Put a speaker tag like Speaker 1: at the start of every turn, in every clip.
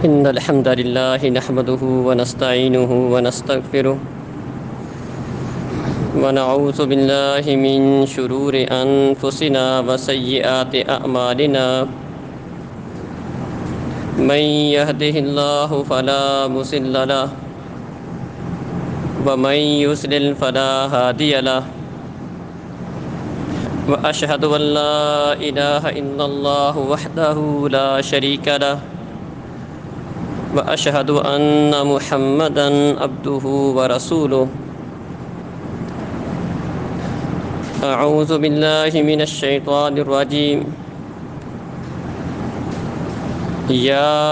Speaker 1: إن الحمد لله نحمده ونستعينه ونستغفره ونعوذ بالله من شرور أنفسنا وسيئات أعمالنا من يهده الله فلا مضل له ومن يضلل فلا هادي له وأشهد أن لا إله إلا الله وحده لا شريك له وأشهد أن محمدًا عبده ورسوله أعوذ بالله من الشيطان الرجيم يا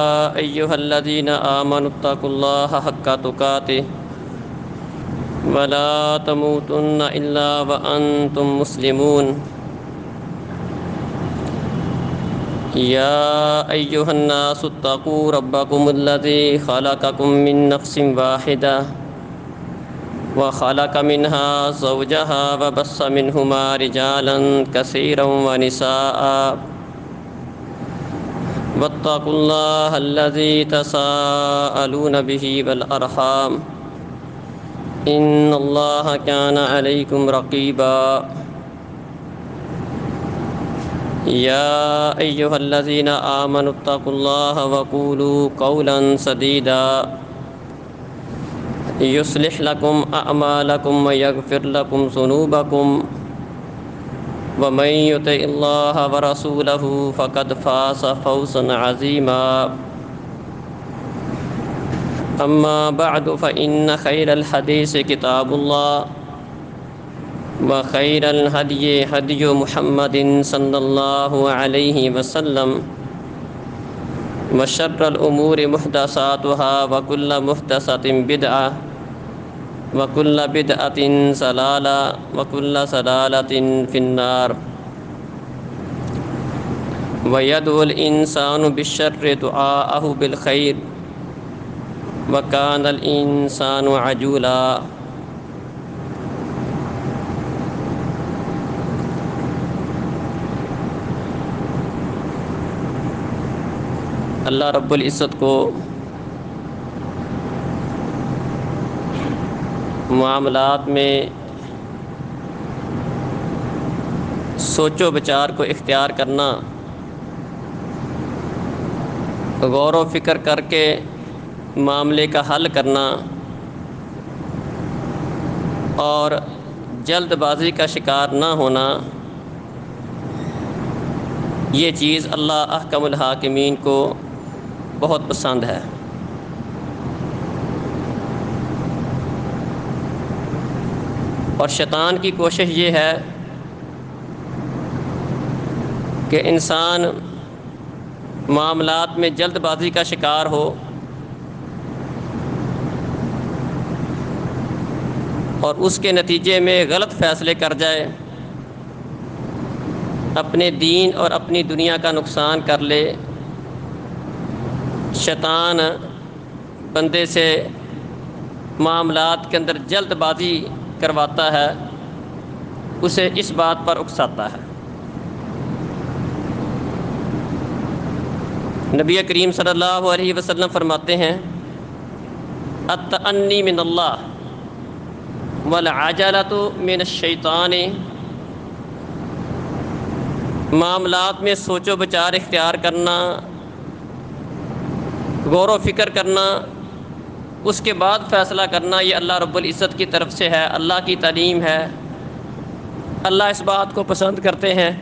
Speaker 1: أيها الذين آمنوا اتقوا الله حق تقاته ولا تموتن إلا وأنتم مسلمون يا أيها الناس اتقوا ربكم الذي خلقكم من نفس واحدة وخلق منها زوجها وبث منهما رجالا كثيرا ونساء واتقوا الله الذي تساءلون به والأرحام إن الله كان عليكم رقيبا يا أيها الذين آمنوا اتقوا الله وقولوا قولا سديدا يصلح لكم أعمالكم ويغفر لكم ذنوبكم ومن يطع الله ورسوله فقد فاز فوزا عظيما أما بعد فإن خير الحديث كتاب الله وخير الهدي هدي محمد صلى الله عليه وسلم وشر الأمور محدثاتها وكل محدثة بدعة وكل بدعة ضلالة وكل ضلالة في النار ويدعو الإنسان بالشر دعاءه بالخير وكان الإنسان عجولا اللہ رب العزت کو معاملات میں سوچ و بچار کو اختیار کرنا، غور و فکر کر کے معاملے کا حل کرنا اور جلد بازی کا شکار نہ ہونا، یہ چیز اللہ احکم الحاکمین کو بہت پسند ہے۔ اور شیطان کی کوشش یہ ہے کہ انسان معاملات میں جلد بازی کا شکار ہو اور اس کے نتیجے میں غلط فیصلے کر جائے، اپنے دین اور اپنی دنیا کا نقصان کر لے۔ شیطان بندے سے معاملات کے اندر جلد بازی کرواتا ہے، اسے اس بات پر اکساتا ہے۔ نبی کریم صلی اللہ علیہ وسلم فرماتے ہیں التأنی من اللہ والعجلۃ من الشیطان، معاملات میں سوچ و بچار اختیار کرنا، غور و فکر کرنا، اس کے بعد فیصلہ کرنا، یہ اللہ رب العزت کی طرف سے ہے، اللہ کی تعلیم ہے، اللہ اس بات کو پسند کرتے ہیں۔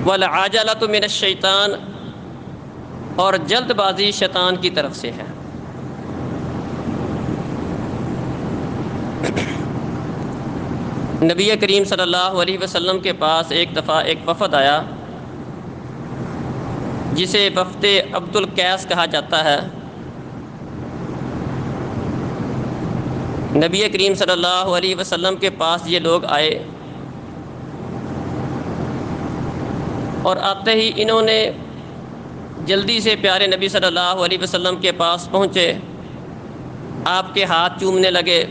Speaker 1: والعجلۃ من الشیطان، اور جلد بازی شیطان کی طرف سے ہے۔ نبی کریم صلی اللہ علیہ وسلم کے پاس ایک دفعہ ایک وفد آیا جسے وفد عبد القیس کہا جاتا ہے۔ نبی کریم صلی اللہ علیہ وسلم کے پاس یہ لوگ آئے اور آتے ہی انہوں نے جلدی سے پیارے نبی صلی اللہ علیہ وسلم کے پاس پہنچے، آپ کے ہاتھ چومنے لگے۔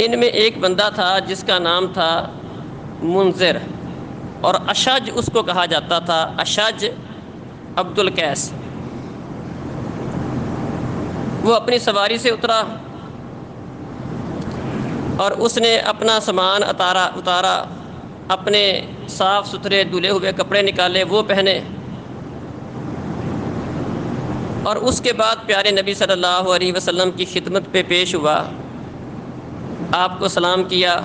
Speaker 1: ان میں ایک بندہ تھا جس کا نام تھا منذر، اور اشج اس کو کہا جاتا تھا۔ اشج عبد القیس، وہ اپنی سواری سے اترا اور اس نے اپنا سامان اتارا، اپنے صاف ستھرے دھلے ہوئے کپڑے نکالے، وہ پہنے، اور اس کے بعد پیارے نبی صلی اللہ علیہ وسلم کی خدمت پہ پیش ہوا، آپ کو سلام کیا۔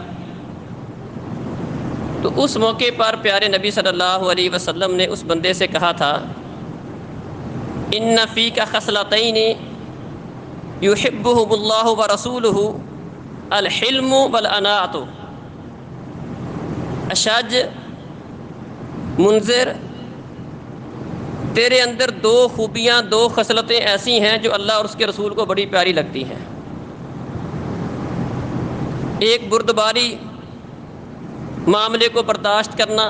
Speaker 1: تو اس موقع پر پیارے نبی صلی اللہ علیہ وسلم نے اس بندے سے کہا تھا، ان فیک خصلتین یحبہم اللہ ورسولہ الحلم والاناۃ۔ اشج، منذر، تیرے اندر دو خوبیاں، دو خصلتیں ایسی ہیں جو اللہ اور اس کے رسول کو بڑی پیاری لگتی ہیں۔ ایک بردباری، معاملے کو برداشت کرنا،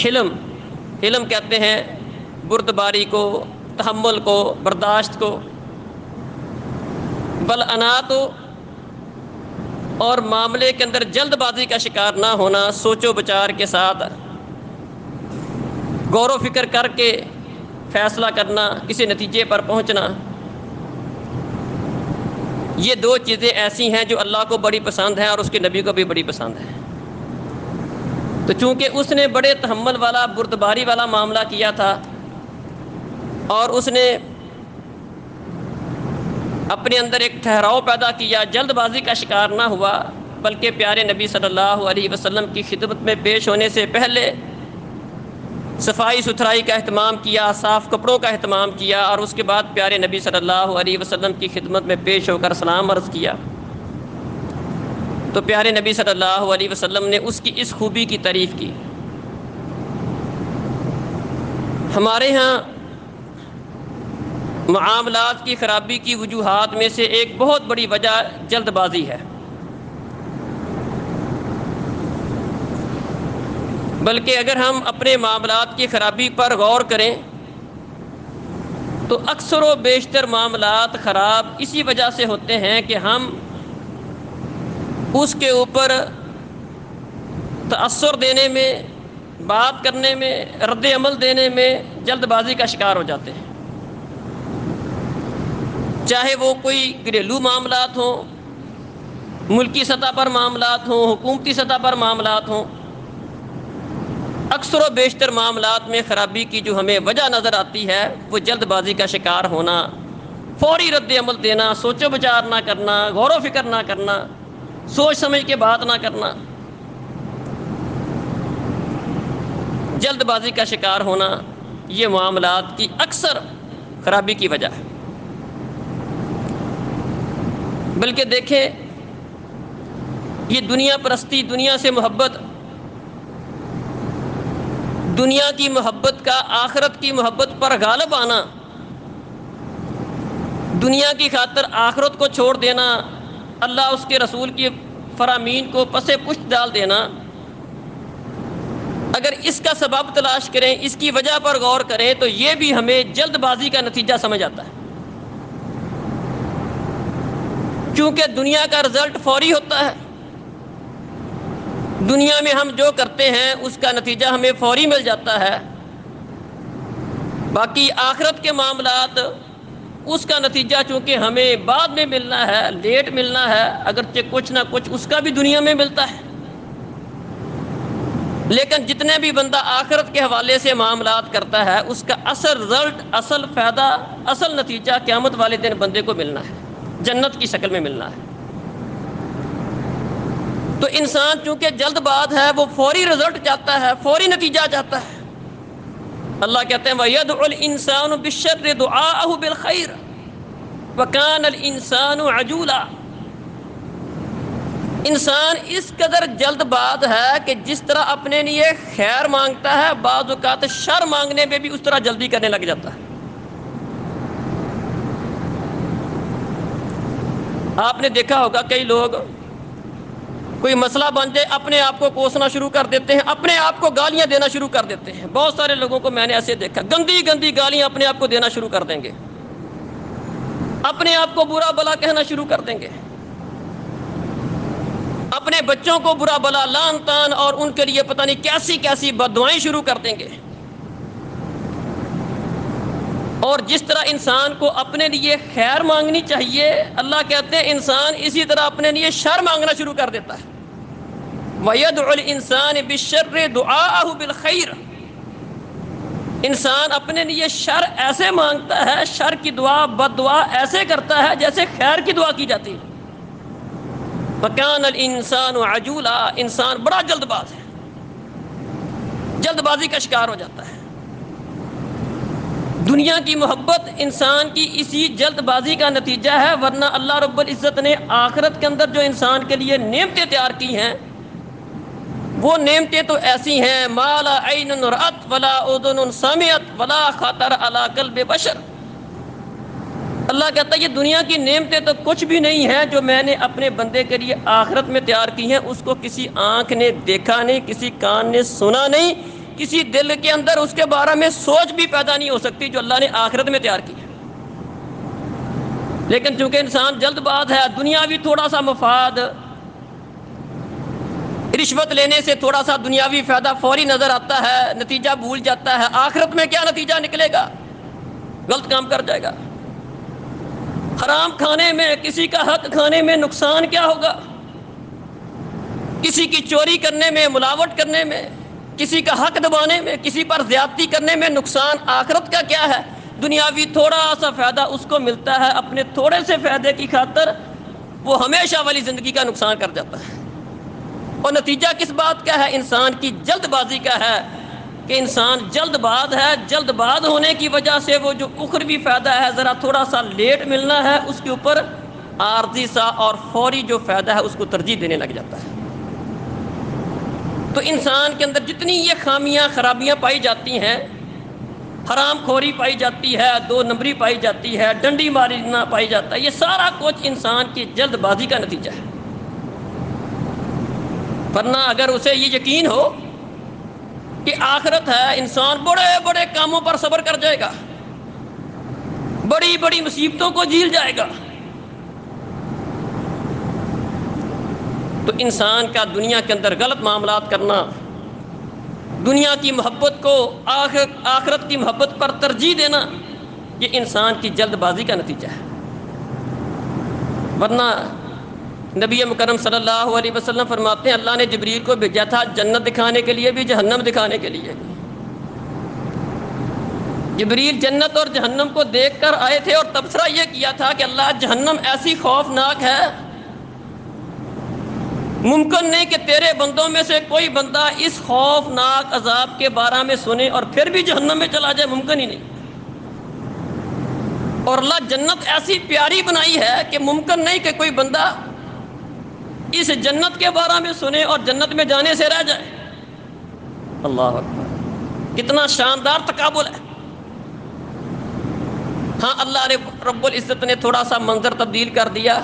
Speaker 1: حلم کہتے ہیں بردباری کو، تحمل کو، برداشت کو، بالانات، اور معاملے کے اندر جلد بازی کا شکار نہ ہونا، سوچ و بچار کے ساتھ غور و فکر کر کے فیصلہ کرنا، کسی نتیجے پر پہنچنا۔ یہ دو چیزیں ایسی ہیں جو اللہ کو بڑی پسند ہیں اور اس کے نبی کو بھی بڑی پسند ہے۔ تو چونکہ اس نے بڑے تحمل والا، بردباری والا معاملہ کیا تھا اور اس نے اپنے اندر ایک ٹھہراؤ پیدا کیا، جلد بازی کا شکار نہ ہوا، بلکہ پیارے نبی صلی اللہ علیہ وسلم کی خدمت میں پیش ہونے سے پہلے صفائی ستھرائی کا اہتمام کیا، صاف کپڑوں کا اہتمام کیا، اور اس کے بعد پیارے نبی صلی اللہ علیہ وسلم کی خدمت میں پیش ہو کر سلام عرض کیا، تو پیارے نبی صلی اللہ علیہ وسلم نے اس کی اس خوبی کی تعریف کی۔ ہمارے ہاں معاملات کی خرابی کی وجوہات میں سے ایک بہت بڑی وجہ جلد بازی ہے، بلکہ اگر ہم اپنے معاملات کی خرابی پر غور کریں تو اکثر و بیشتر معاملات خراب اسی وجہ سے ہوتے ہیں کہ ہم اس کے اوپر تأثر دینے میں، بات کرنے میں، رد عمل دینے میں جلد بازی کا شکار ہو جاتے ہیں، چاہے وہ کوئی گھریلو معاملات ہوں، ملکی سطح پر معاملات ہوں، حکومتی سطح پر معاملات ہوں۔ اکثر و بیشتر معاملات میں خرابی کی جو ہمیں وجہ نظر آتی ہے وہ جلد بازی کا شکار ہونا، فوری رد عمل دینا، سوچ و بچار نہ کرنا، غور و فکر نہ کرنا، سوچ سمجھ کے بات نہ کرنا، جلد بازی کا شکار ہونا، یہ معاملات کی اکثر خرابی کی وجہ ہے۔ بلکہ دیکھیں، یہ دنیا پرستی، دنیا سے محبت، دنیا کی محبت کا آخرت کی محبت پر غالب آنا، دنیا کی خاطر آخرت کو چھوڑ دینا، اللہ اس کے رسول کی فرامین کو پسے پشت ڈال دینا، اگر اس کا سبب تلاش کریں، اس کی وجہ پر غور کریں تو یہ بھی ہمیں جلد بازی کا نتیجہ سمجھ آتا ہے، کیونکہ دنیا کا رزلٹ فوری ہوتا ہے، دنیا میں ہم جو کرتے ہیں اس کا نتیجہ ہمیں فوری مل جاتا ہے، باقی آخرت کے معاملات اس کا نتیجہ چونکہ ہمیں بعد میں ملنا ہے، لیٹ ملنا ہے، اگرچہ کچھ نہ کچھ اس کا بھی دنیا میں ملتا ہے، لیکن جتنے بھی بندہ آخرت کے حوالے سے معاملات کرتا ہے اس کا اصل رزلٹ، اصل فائدہ، اصل نتیجہ قیامت والے دن بندے کو ملنا ہے، جنت کی شکل میں ملنا ہے۔ تو انسان چونکہ جلد باز ہے، وہ فوری رزلٹ چاہتا ہے، فوری نتیجہ چاہتا ہے۔ اللہ کہتے ہیں وَيَدْعُ الْإِنسَانُ بِالشَّرِّ دُعَاءَهُ بِالْخَيْرِ وَكَانَ الْإِنسَانُ عَجُولًا۔ انسان اس قدر جلد باز ہے کہ جس طرح اپنے لیے خیر مانگتا ہے، بعض اوقات شر مانگنے میں بھی اس طرح جلدی کرنے لگ جاتا ہے۔ آپ نے دیکھا ہوگا کئی لوگ کوئی مسئلہ بن جائے اپنے آپ کو کوسنا شروع کر دیتے ہیں، اپنے آپ کو گالیاں دینا شروع کر دیتے ہیں۔ بہت سارے لوگوں کو میں نے ایسے دیکھا، گندی گندی گالیاں اپنے آپ کو دینا شروع کر دیں گے، اپنے آپ کو برا بھلا کہنا شروع کر دیں گے، اپنے بچوں کو برا بلا لان تان اور ان کے لیے پتہ نہیں کیسی کیسی بددعائیں شروع کر دیں گے. اور جس طرح انسان کو اپنے لیے خیر مانگنی چاہیے، اللہ کہتے ہیں انسان اسی طرح اپنے لیے شر مانگنا شروع کر دیتا ہے. وَيَدْعُ الْإِنسَانِ بِالشَّرِّ دُعَاءَهُ بِالْخَيْرِ. انسان اپنے لیے شر ایسے مانگتا ہے، شر کی دعا بد دعا ایسے کرتا ہے جیسے خیر کی دعا کی جاتی ہے. وَكَانَ الْإِنسَانُ عَجُولًا. انسان بڑا جلد باز ہے، جلد بازی کا شکار ہو جاتا ہے. دنیا کی محبت انسان کی اسی جلد بازی کا نتیجہ ہے، ورنہ اللہ رب العزت نے آخرت کے اندر جو انسان کے لیے نعمتیں تیار کی ہیں وہ نعمتیں تو ایسی ہیں ما لا عین رأت ولا اذن سمعت ولا خطر علی قلب بشر. اللہ کہتا ہے یہ دنیا کی نعمتیں تو کچھ بھی نہیں ہیں جو میں نے اپنے بندے کے لیے آخرت میں تیار کی ہیں. اس کو کسی آنکھ نے دیکھا نہیں، کسی کان نے سنا نہیں، کسی دل کے اندر اس کے بارے میں سوچ بھی پیدا نہیں ہو سکتی جو اللہ نے آخرت میں تیار کی ہے. لیکن چونکہ انسان جلد باز ہے، دنیاوی تھوڑا سا مفاد، رشوت لینے سے تھوڑا سا دنیاوی فائدہ فوری نظر آتا ہے، نتیجہ بھول جاتا ہے. آخرت میں کیا نتیجہ نکلے گا؟ غلط کام کر جائے گا. حرام کھانے میں، کسی کا حق کھانے میں نقصان کیا ہوگا؟ کسی کی چوری کرنے میں، ملاوٹ کرنے میں، کسی کا حق دبانے میں، کسی پر زیادتی کرنے میں نقصان آخرت کا کیا ہے؟ دنیاوی تھوڑا سا فائدہ اس کو ملتا ہے، اپنے تھوڑے سے فائدے کی خاطر وہ ہمیشہ والی زندگی کا نقصان کر جاتا ہے. اور نتیجہ کس بات کا ہے؟ انسان کی جلد بازی کا ہے کہ انسان جلد باز ہے. جلد باز ہونے کی وجہ سے وہ جو اخروی فائدہ ہے ذرا تھوڑا سا لیٹ ملنا ہے، اس کے اوپر عارضی سا اور فوری جو فائدہ ہے اس کو ترجیح دینے لگ جاتا ہے. تو انسان کے اندر جتنی یہ خامیاں خرابیاں پائی جاتی ہیں، حرام خوری پائی جاتی ہے، دو نمبری پائی جاتی ہے، ڈنڈی مارنا پائی جاتا ہے، یہ سارا کچھ انسان کی جلد بازی کا نتیجہ ہے. ورنہ اگر اسے یہ یقین ہو کہ آخرت ہے، انسان بڑے بڑے کاموں پر صبر کر جائے گا، بڑی بڑی مصیبتوں کو جھیل جائے گا. تو انسان کا دنیا کے اندر غلط معاملات کرنا، دنیا کی محبت کو آخرت کی محبت پر ترجیح دینا، یہ انسان کی جلد بازی کا نتیجہ ہے. ورنہ نبی مکرم صلی اللہ علیہ وسلم فرماتے ہیں اللہ نے جبریل کو بھیجا تھا جنت دکھانے کے لیے بھی، جہنم دکھانے کے لیے بھی. جبریل جنت اور جہنم کو دیکھ کر آئے تھے اور تبصرہ یہ کیا تھا کہ اللہ جہنم ایسی خوفناک ہے، ممکن نہیں کہ تیرے بندوں میں سے کوئی بندہ اس خوفناک عذاب کے بارے میں سنے اور پھر بھی جہنم میں چلا جائے، ممکن ہی نہیں. اور اللہ جنت ایسی پیاری بنائی ہے کہ ممکن نہیں کہ کوئی بندہ اس جنت کے بارے میں سنے اور جنت میں جانے سے رہ جائے. اللہ اکبر، کتنا شاندار تقابل ہے. ہاں اللہ رب العزت نے تھوڑا سا منظر تبدیل کر دیا،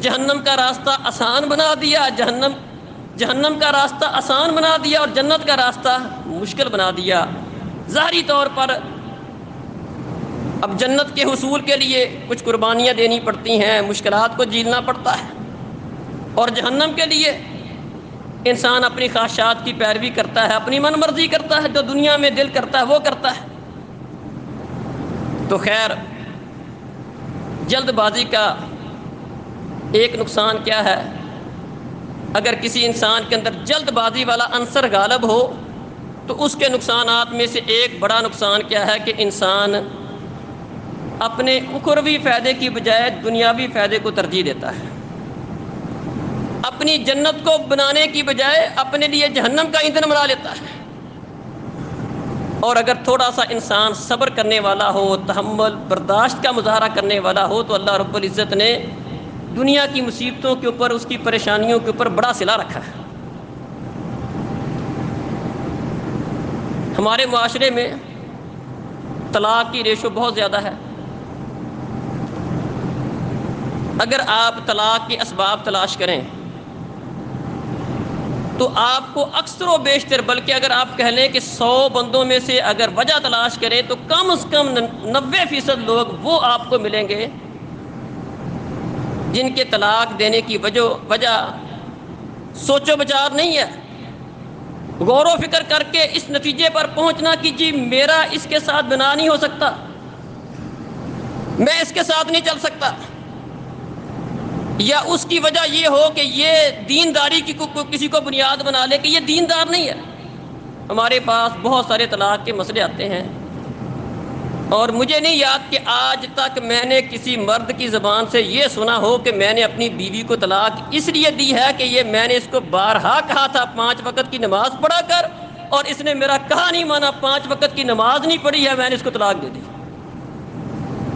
Speaker 1: جہنم کا راستہ آسان بنا دیا، جہنم کا راستہ آسان بنا دیا اور جنت کا راستہ مشکل بنا دیا. ظاہری طور پر اب جنت کے حصول کے لیے کچھ قربانیاں دینی پڑتی ہیں، مشکلات کو جھیلنا پڑتا ہے، اور جہنم کے لیے انسان اپنی خواہشات کی پیروی کرتا ہے، اپنی من مرضی کرتا ہے، جو دنیا میں دل کرتا ہے وہ کرتا ہے. تو خیر، جلد بازی کا ایک نقصان کیا ہے؟ اگر کسی انسان کے اندر جلد بازی والا عنصر غالب ہو تو اس کے نقصانات میں سے ایک بڑا نقصان کیا ہے کہ انسان اپنے اخروی فائدے کی بجائے دنیاوی فائدے کو ترجیح دیتا ہے، اپنی جنت کو بنانے کی بجائے اپنے لیے جہنم کا ایندھن بنا لیتا ہے. اور اگر تھوڑا سا انسان صبر کرنے والا ہو، تحمل برداشت کا مظاہرہ کرنے والا ہو تو اللہ رب العزت نے دنیا کی مصیبتوں کے اوپر، اس کی پریشانیوں کے اوپر بڑا صلہ رکھا ہے. ہمارے معاشرے میں طلاق کی ریشو بہت زیادہ ہے. اگر آپ طلاق کے اسباب تلاش کریں تو آپ کو اکثر و بیشتر، بلکہ اگر آپ کہہ لیں کہ 100 بندوں میں سے اگر وجہ تلاش کریں تو کم از کم 90% لوگ وہ آپ کو ملیں گے جن کے طلاق دینے کی وجہ سوچ و بچار نہیں ہے، غور و فکر کر کے اس نتیجے پر پہنچنا کہ جی میرا اس کے ساتھ بنا نہیں ہو سکتا، میں اس کے ساتھ نہیں چل سکتا، یا اس کی وجہ یہ ہو کہ یہ دینداری کی کسی کو بنیاد بنا لے کہ یہ دیندار نہیں ہے۔ ہمارے پاس بہت سارے طلاق کے مسئلے آتے ہیں، اور مجھے نہیں یاد کہ آج تک میں نے کسی مرد کی زبان سے یہ سنا ہو کہ میں نے اپنی بیوی کو طلاق اس لیے دی ہے کہ یہ میں نے اس کو بارہا کہا تھا 5 وقت کی نماز پڑھا کر، اور اس نے میرا کہا نہیں مانا، 5 وقت کی نماز نہیں پڑھی ہے، میں نے اس کو طلاق دے دی۔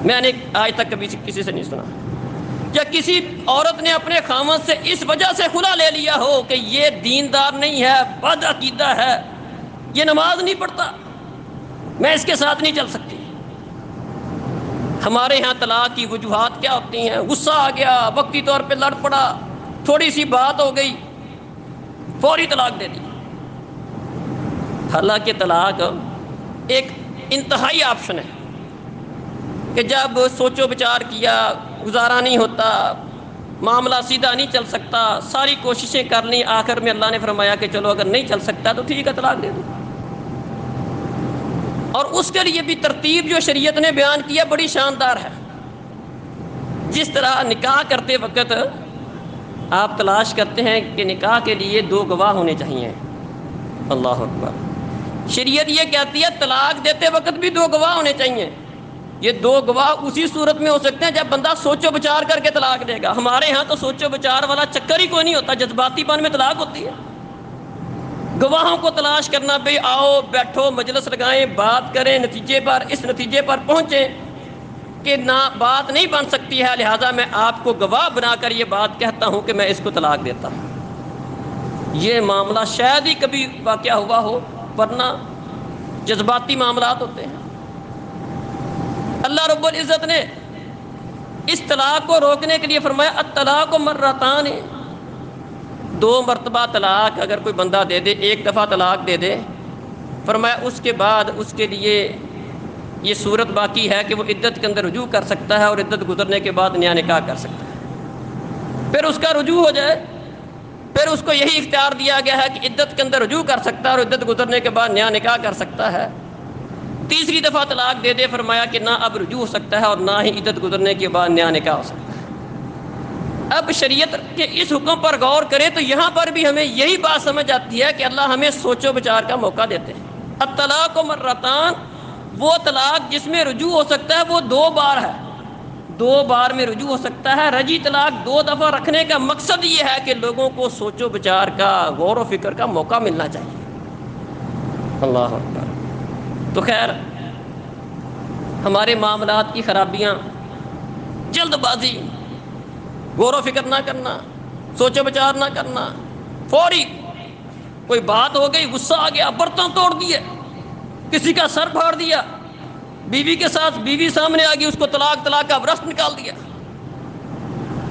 Speaker 1: میں نے آج تک کبھی کسی سے نہیں سنا۔ یا کسی عورت نے اپنے خاوند سے اس وجہ سے خلا لے لیا ہو کہ یہ دیندار نہیں ہے، بد عقیدہ ہے، یہ نماز نہیں پڑھتا، میں اس کے ساتھ نہیں چل سکتی۔ ہمارے ہاں طلاق کی وجوہات کیا ہوتی ہیں؟ غصہ آ گیا، وقتی طور پہ لڑ پڑا، تھوڑی سی بات ہو گئی، فوری طلاق دے دی۔ حالانکہ طلاق ایک انتہائی آپشن ہے کہ جب سوچ و بچار کیا، گزارا نہیں ہوتا، معاملہ سیدھا نہیں چل سکتا، ساری کوششیں کر لیں، آخر میں اللہ نے فرمایا کہ چلو اگر نہیں چل سکتا تو ٹھیک ہے طلاق دے دو۔ اور اس کے لیے بھی ترتیب جو شریعت نے بیان کیا بڑی شاندار ہے۔ جس طرح نکاح کرتے وقت آپ تلاش کرتے ہیں کہ نکاح کے لیے 2 گواہ ہونے چاہیے، اللہ اکبر، شریعت یہ کہتی ہے طلاق دیتے وقت بھی 2 گواہ ہونے چاہیے۔ یہ 2 گواہ اسی صورت میں ہو سکتے ہیں جب بندہ سوچ و بچار کر کے طلاق دے گا۔ ہمارے ہاں تو سوچ و بچار والا چکر ہی کوئی نہیں ہوتا، جذباتی پن میں طلاق ہوتی ہے۔ گواہوں کو تلاش کرنا، بھئی آؤ بیٹھو مجلس لگائیں، بات کریں، اس نتیجے پر پہنچیں کہ نہ بات نہیں بن سکتی ہے، لہٰذا میں آپ کو گواہ بنا کر یہ بات کہتا ہوں کہ میں اس کو طلاق دیتا ہوں۔ یہ معاملہ شاید ہی کبھی واقعہ ہوا ہو، ورنہ جذباتی معاملات ہوتے ہیں۔ اللہ رب العزت نے اس طلاق کو روکنے کے لیے فرمایا الطلاق مرتان، 2 مرتبہ طلاق اگر کوئی بندہ دے دے، 1 دفعہ طلاق دے دے، فرمایا اس کے بعد اس کے لیے یہ صورت باقی ہے کہ وہ عدت کے اندر رجوع کر سکتا ہے، اور عدت گزرنے کے بعد نیا نکاح کر سکتا ہے۔ پھر اس کا رجوع ہو جائے، پھر اس کو یہی اختیار دیا گیا ہے کہ عدت کے اندر رجوع کر سکتا ہے اور عدت گزرنے کے بعد نیا نکاح کر سکتا ہے۔ تیسری دفعہ طلاق دے دے، فرمایا کہ نہ اب رجوع ہو سکتا ہے اور نہ ہی عدت گزرنے کے بعد نیا نکاح ہو سکتا ہے۔ اب شریعت کے اس حکم پر غور کریں تو یہاں پر بھی ہمیں یہی بات سمجھ آتی ہے کہ اللہ ہمیں سوچ و بچار کا موقع دیتے ہیں۔ الطلاق مرتان، وہ طلاق جس میں رجوع ہو سکتا ہے وہ 2 بار ہے، 2 بار میں رجوع ہو سکتا ہے۔ رجی طلاق 2 دفعہ رکھنے کا مقصد یہ ہے کہ لوگوں کو سوچ و بچار کا، غور و فکر کا موقع ملنا چاہیے۔ اللہ اکبر۔ تو خیر، ہمارے معاملات کی خرابیاں جلد بازی، غور و فکر نہ کرنا، سوچ و بچار نہ کرنا، فوری کوئی بات ہو گئی، غصہ آ گیا، برتن توڑ دیے، کسی کا سر پھاڑ دیا، بیوی کے ساتھ بیوی سامنے آ گئی، اس کو طلاق کا برس نکال دیا،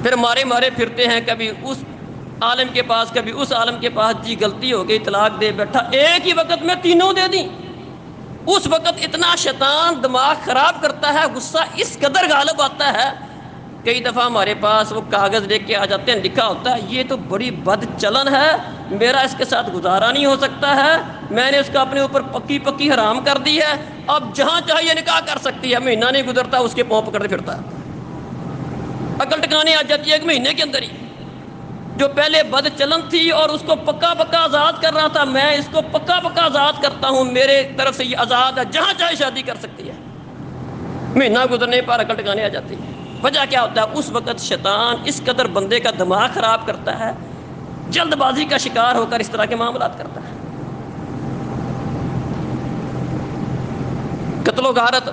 Speaker 1: پھر مارے پھرتے ہیں، کبھی اس عالم کے پاس کبھی اس عالم کے پاس، جی غلطی ہو گئی طلاق دے بیٹھا، ایک ہی وقت میں تینوں دے دیں۔ اس وقت اتنا شیطان دماغ خراب کرتا ہے، غصہ اس قدر غالب آتا ہے، کئی دفعہ ہمارے پاس وہ کاغذ لے کے آ جاتے ہیں، لکھا ہوتا ہے یہ تو بڑی بد چلن ہے، میرا اس کے ساتھ گزارا نہیں ہو سکتا ہے، میں نے اس کا اپنے اوپر پکی حرام کر دی ہے، اب جہاں چاہیے نکاح کر سکتی ہے، مہینہ نہیں گزرتا اس کے پاؤں پکڑ پھرتا ہے، عقل ٹکانے آ جاتی ہے 1 مہینے کے اندر ہی۔ جو پہلے بد چلن تھی اور اس کو پکا آزاد کر رہا تھا، میں اس کو پکا آزاد کرتا ہوں، میرے طرف سے یہ آزاد ہے، جہاں چاہے شادی کر سکتی ہے، مہینہ گزرنے پر عقل ٹکانے آ جاتی ہے۔ وجہ کیا ہوتا ہے؟ اس وقت شیطان اس قدر بندے کا دماغ خراب کرتا ہے، جلد بازی کا شکار ہو کر اس طرح کے معاملات کرتا ہے۔ قتل و غارت،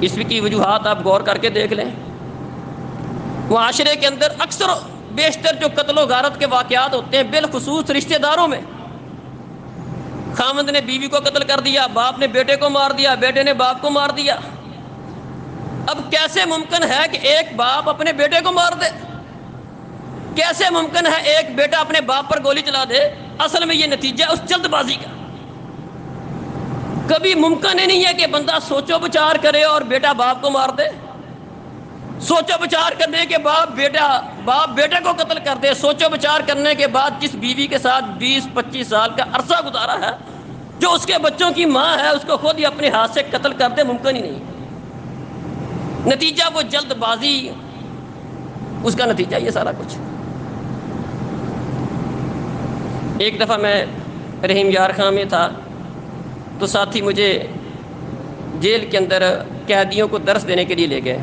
Speaker 1: اس کی وجوہات آپ غور کر کے دیکھ لیں۔ معاشرے کے اندر اکثر بیشتر جو قتل و غارت کے واقعات ہوتے ہیں، بالخصوص رشتہ داروں میں، خاوند نے بیوی کو قتل کر دیا، باپ نے بیٹے کو مار دیا، بیٹے نے باپ کو مار دیا۔ اب کیسے ممکن ہے کہ ایک باپ اپنے بیٹے کو مار دے؟ کیسے ممکن ہے ایک بیٹا اپنے باپ پر گولی چلا دے؟ اصل میں یہ نتیجہ اس جلد بازی کا۔ کبھی ممکن ہی نہیں ہے کہ بندہ سوچ و بچار کرے اور بیٹا باپ کو مار دے۔ سوچو بچار کرنے کے بعد باپ بیٹے کو قتل کر دے، سوچو بچار کرنے کے بعد جس بیوی کے ساتھ 20-25 سال کا عرصہ گزارا ہے، جو اس کے بچوں کی ماں ہے، اس کو خود ہی اپنے ہاتھ سے قتل کر دے، ممکن ہی نہیں۔ نتیجہ وہ جلد بازی، اس کا نتیجہ یہ سارا کچھ۔ ایک دفعہ میں رحیم یار خاں میں تھا تو ساتھی مجھے جیل کے اندر قیدیوں کو درس دینے کے لیے لے گئے۔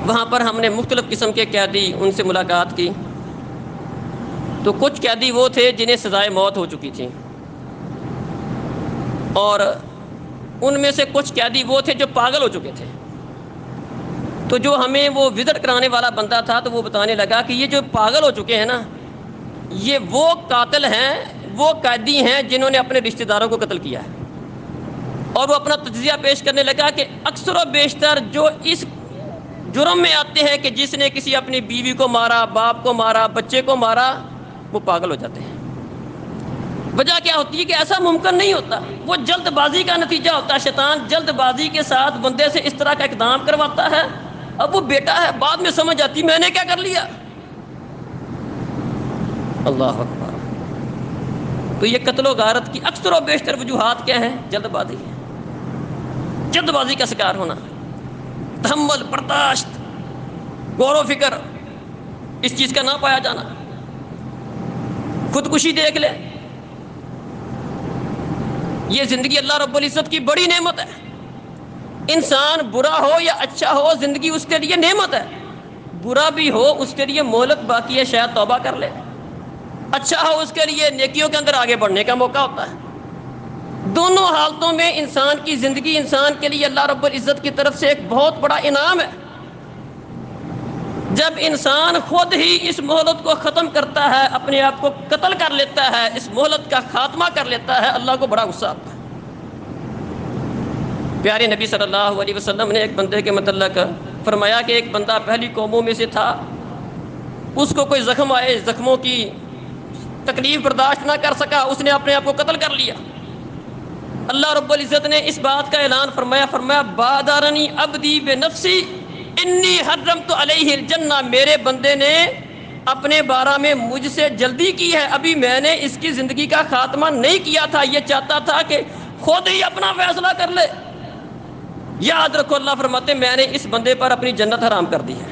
Speaker 1: وہاں پر ہم نے مختلف قسم کے قیدی ان سے ملاقات کی، تو کچھ قیدی وہ تھے جنہیں سزائے موت ہو چکی تھی، اور ان میں سے کچھ قیدی وہ تھے جو پاگل ہو چکے تھے۔ تو جو ہمیں وہ وزٹ کرانے والا بندہ تھا تو وہ بتانے لگا کہ یہ جو پاگل ہو چکے ہیں نا، یہ وہ قاتل ہیں، وہ قیدی ہیں جنہوں نے اپنے رشتہ داروں کو قتل کیا ہے۔ اور وہ اپنا تجزیہ پیش کرنے لگا کہ اکثر و بیشتر جو اس جرم میں آتے ہیں کہ جس نے کسی اپنی بیوی کو مارا، باپ کو مارا، بچے کو مارا، وہ پاگل ہو جاتے ہیں۔ وجہ کیا ہوتی ہے کہ ایسا ممکن نہیں ہوتا، وہ جلد بازی کا نتیجہ ہوتا ہے۔ شیطان جلد بازی کے ساتھ بندے سے اس طرح کا اقدام کرواتا ہے، اب وہ بیٹا ہے، بعد میں سمجھ آتی میں نے کیا کر لیا۔ اللہ اکبر۔ تو یہ قتل و غارت کی اکثر و بیشتر وجوہات کیا ہیں؟ جلد بازی ہے، جلد بازی کا شکار ہونا، تحمل، برداشت، غور و فکر اس چیز کا نہ پایا جانا۔ خودکشی دیکھ لے، یہ زندگی اللہ رب العزت کی بڑی نعمت ہے۔ انسان برا ہو یا اچھا ہو، زندگی اس کے لیے نعمت ہے۔ برا بھی ہو اس کے لیے مہلت باقی ہے، شاید توبہ کر لے۔ اچھا ہو اس کے لیے نیکیوں کے اندر آگے بڑھنے کا موقع ہوتا ہے۔ دونوں حالتوں میں انسان کی زندگی انسان کے لیے اللہ رب العزت کی طرف سے ایک بہت بڑا انعام ہے۔ جب انسان خود ہی اس مہلت کو ختم کرتا ہے، اپنے آپ کو قتل کر لیتا ہے، اس مہلت کا خاتمہ کر لیتا ہے، اللہ کو بڑا غصہ آتا ہے۔ پیارے نبی صلی اللہ علیہ وسلم نے ایک بندے کے متعلق فرمایا کہ ایک بندہ پہلی قوموں میں سے تھا، اس کو کوئی زخم آئے، زخموں کی تکلیف برداشت نہ کر سکا، اس نے اپنے آپ کو قتل کر لیا۔ اللہ رب العزت نے اس بات کا اعلان فرمایا بادرنی عبدی بنفسی انی حرمت علیہ الجنہ، میرے بندے نے اپنے بارہ میں مجھ سے جلدی کی ہے، ابھی میں نے اس کی زندگی کا خاتمہ نہیں کیا تھا، یہ چاہتا تھا کہ خود ہی اپنا فیصلہ کر لے۔ یاد رکھو، اللہ فرماتے میں نے اس بندے پر اپنی جنت حرام کر دی ہے۔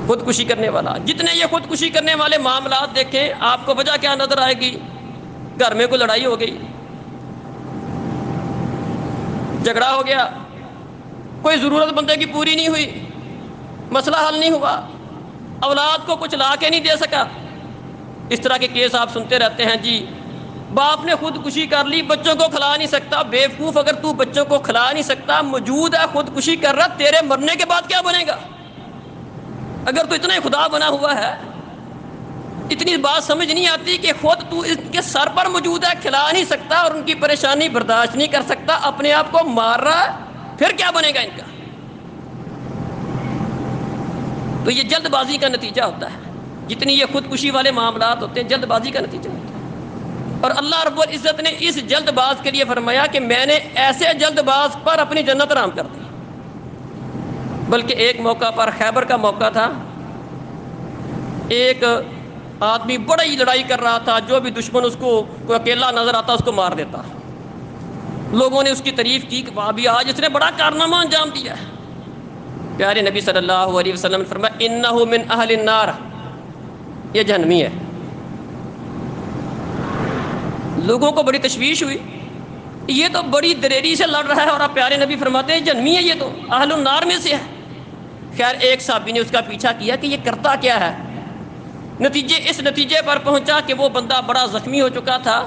Speaker 1: خودکشی کرنے والا، جتنے یہ خودکشی کرنے والے معاملات دیکھیں، آپ کو وجہ کیا نظر آئے گی؟ گھر میں کوئی لڑائی ہو گئی، جھگڑا ہو گیا، کوئی ضرورت بندے کی پوری نہیں ہوئی، مسئلہ حل نہیں ہوا، اولاد کو کچھ لا کے نہیں دے سکا۔ اس طرح کے کیس آپ سنتے رہتے ہیں۔ جی باپ نے خودکشی کر لی، بچوں کو کھلا نہیں سکتا۔ بیوقوف، اگر تو بچوں کو کھلا نہیں سکتا، موجود ہے خودکشی کر رہا، تیرے مرنے کے بعد کیا بنے گا؟ اگر تو اتنا ہی خدا بنا ہوا ہے، اتنی بات سمجھ نہیں آتی کہ خود تو ان کے سر پر موجود ہے، کھلا نہیں سکتا اور ان کی پریشانی برداشت نہیں کر سکتا، اپنے آپ کو مار رہا ہے، پھر کیا بنے گا ان کا؟ تو یہ جلد بازی کا نتیجہ ہوتا ہے۔ جتنی یہ خودکشی والے معاملات ہوتے ہیں، جلد بازی کا نتیجہ ہوتا ہے۔ اور اللہ رب العزت نے اس جلد باز کے لیے فرمایا کہ میں نے ایسے جلد باز پر اپنی جنت حرام کر دی۔ بلکہ ایک موقع پر، خیبر کا موقع تھا، ایک آدمی بڑی لڑائی کر رہا تھا، جو بھی دشمن اس کو کوئی اکیلا نظر آتا اس کو مار دیتا۔ لوگوں نے اس کی تعریف کی کہ واہ بھی آج اس نے بڑا کارنامہ انجام دیا ہے۔ پیارے نبی صلی اللہ علیہ وسلم نے فرمایا انہ من اہل النار، یہ جہنمی ہے۔ لوگوں کو بڑی تشویش ہوئی، یہ تو بڑی دلیری سے لڑ رہا ہے، اور آپ پیارے نبی فرماتے ہیں جہنمی ہے، یہ تو اہل النار میں سے ہے۔ خیر ایک صحابی نے اس کا پیچھا کیا کہ یہ کرتا کیا ہے، اس نتیجے پر پہنچا کہ وہ بندہ بڑا زخمی ہو چکا تھا،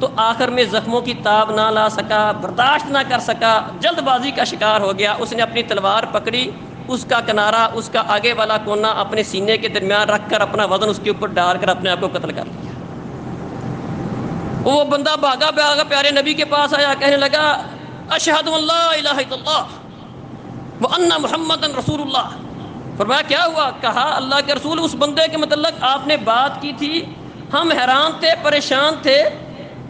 Speaker 1: تو آخر میں زخموں کی تاب نہ لا سکا، برداشت نہ کر سکا، جلد بازی کا شکار ہو گیا۔ اس نے اپنی تلوار پکڑی، اس کا کنارہ، اس کا آگے والا کونا اپنے سینے کے درمیان رکھ کر اپنا وزن اس کے اوپر ڈال کر اپنے آپ کو قتل کر لیا۔ وہ بندہ بھاگا پیارے نبی کے پاس آیا، کہنے لگا اشہد ان لا الہ الا اللہ وان محمد رسول اللہ۔ فرمایا کیا ہوا؟ کہا اللہ کے رسول، اس بندے کے متعلق آپ نے بات کی تھی، ہم حیران تھے، پریشان تھے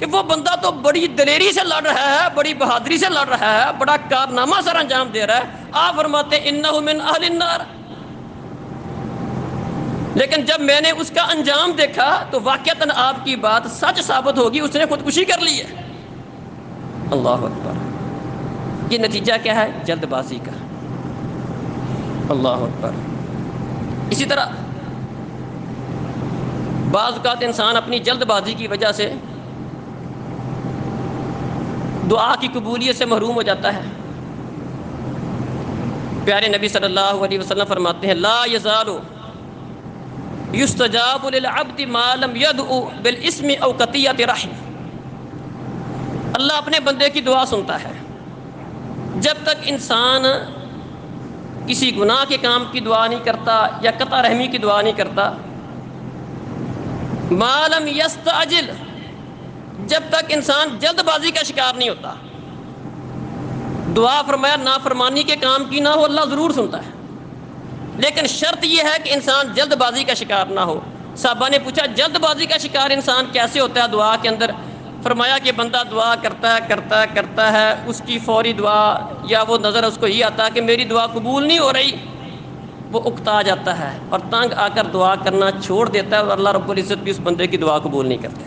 Speaker 1: کہ وہ بندہ تو بڑی دلیری سے لڑ رہا ہے، بڑی بہادری سے لڑ رہا ہے، بڑا کارنامہ سر انجام دے رہا ہے، آپ فرماتے ہیں انہ من اہل النار۔ لیکن جب میں نے اس کا انجام دیکھا تو واقعتاً آپ کی بات سچ ثابت ہوگی، اس نے خودکشی کر لی ہے۔ اللہ اکبر۔ یہ نتیجہ کیا ہے؟ جلد بازی کا۔ اللہ اکبر۔ اسی طرح بعض اوقات انسان اپنی جلد بازی کی وجہ سے دعا کی قبولیت سے محروم ہو جاتا ہے۔ پیارے نبی صلی اللہ علیہ وسلم فرماتے ہیں لا یزال یستجاب للعبد ما لم یدعو بالاسم او قطیعۃ رحم۔ اللہ اپنے بندے کی دعا سنتا ہے جب تک انسان کسی گناہ کے کام کی دعا نہیں کرتا یا قطع رحمی کی دعا نہیں کرتا۔ ما لم یستعجل، جب تک انسان جلد بازی کا شکار نہیں ہوتا۔ دعا فرمایا نافرمانی کے کام کی نہ ہو، اللہ ضرور سنتا ہے، لیکن شرط یہ ہے کہ انسان جلد بازی کا شکار نہ ہو۔ صحابہ نے پوچھا جلد بازی کا شکار انسان کیسے ہوتا ہے دعا کے اندر؟ فرمایا کہ بندہ دعا کرتا ہے، اس کی فوری دعا یا وہ نظر اس کو یہ آتا ہے کہ میری دعا قبول نہیں ہو رہی، وہ اکتا جاتا ہے اور تنگ آ کر دعا کرنا چھوڑ دیتا ہے، اور اللہ رب العزت بھی اس بندے کی دعا قبول نہیں کرتے۔